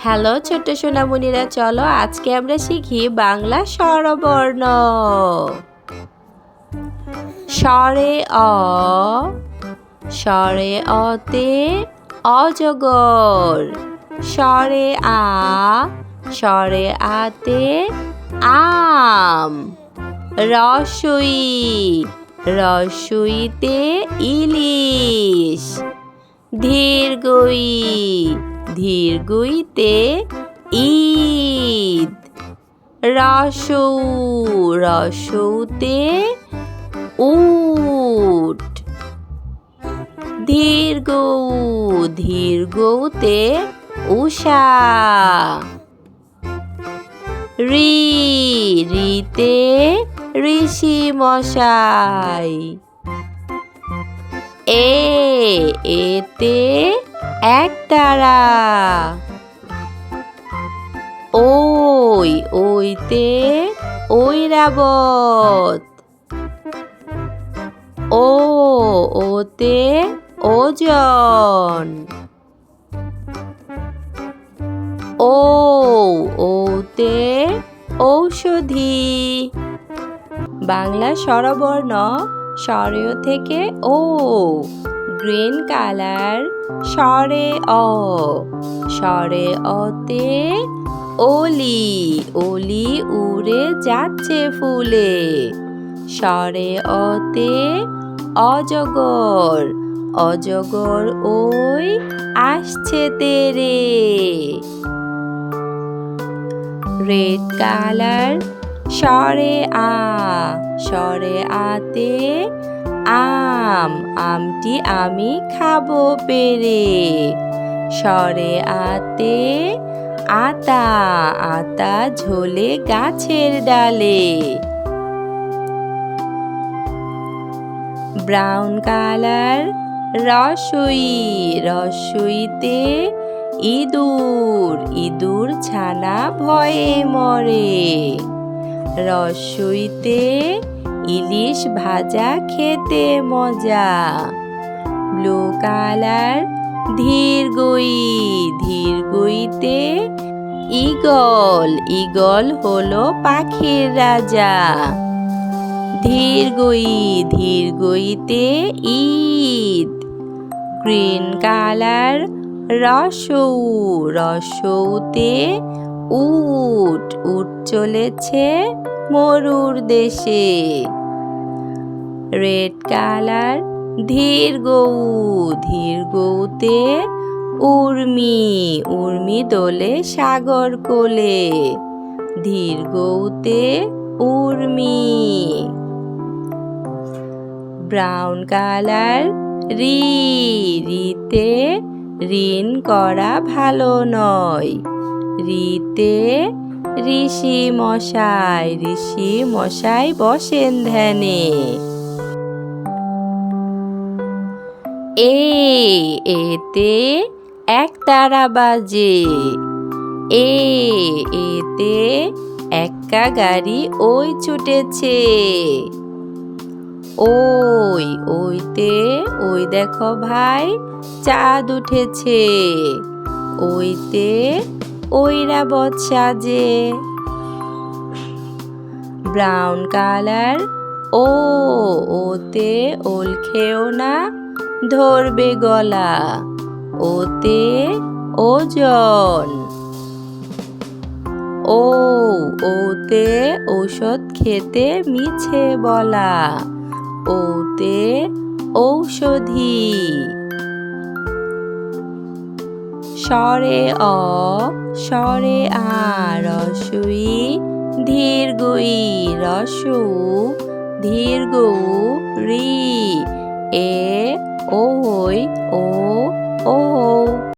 Hello ছোট্ট সোনামণিরা, চলো আজকে আমরা শিখি বাংলা স্বরবর্ণ। স্বরে অ, স্বরে অতে অজগর। স্বরে আ, স্বরে আতে আম। রস্বই, রস্বইতে ইলিশ। দীর্ঘই, দীর্ঘইতে ঈদ। রস্যৌ, রস্যৌতে উট। দীর্ঘৌ, দীর্ঘৌতে উষা। ঋ, ঋতে ঋষি মশাই। এতে একতারা। ওইতে ঐরাবত। ওতে ওজন। ওতে ঔষধি। বাংলা স্বরবর্ণ স্বরেও থেকে ও। গ্রিন কালার স্বরে অ, স্বরে অতে অলি, অলি উড়ে যাচ্ছে ফুলে। স্বরে অতে অজগর, অজগর ওই আসছে তেরে। রেড কালার স্বরে আ, স্বরে আতে আম, আমটি আমি খাবো পেরে। স্বরে আতে আতা, আতা ঝোলে গাছের ডালে। ব্রাউন কালার রস্বই, রস্বইতে ইঁদুর, ইঁদুর ছানা ভয়ে মরে। রস্বইতে ইলিশ ভাজা খেতে মজা। ব্লু কালার দীর্ঘই, দীর্ঘইতে ঈগল, ঈগল হলো পাখির রাজা। দীর্ঘই, দীর্ঘইতে ঈদ। গ্রিন কালার রস্যৌ, রস্যৌতে উট, উট চলেছে মরুর দেশে। রেড কালার দীর্ঘৌ, দীর্ঘৌতে উর্মি, উর্মি দোলে সাগর কোলে। দীর্ঘৌতে উর্মি। ব্রাউন কালার ঋ, ঋতে ঋণ করা ভালো নয়। ঋতে ঋষি মশাই, ঋষি মশাই বসেন ধ্যানে। এতে একতারা বাজে। এতে এক্কা গাড়ি ওই ছুটেছে। ওইতে ওই দেখো ভাই চাঁদ উঠেছে। ওইতে ঐরাবত সাজে। ব্রাউন কালার ওতে ওল খেও না ধরবে গলা। ওতে ওজন। ওতে ঔষধ খেতে মিছে বলা। ওতে ঔষধি। স্বরে অ, স্বরে আ, রস্বই দীর্ঘই, রস্যৌ দীর্ঘৌ ঋ, এ ওই ও ও।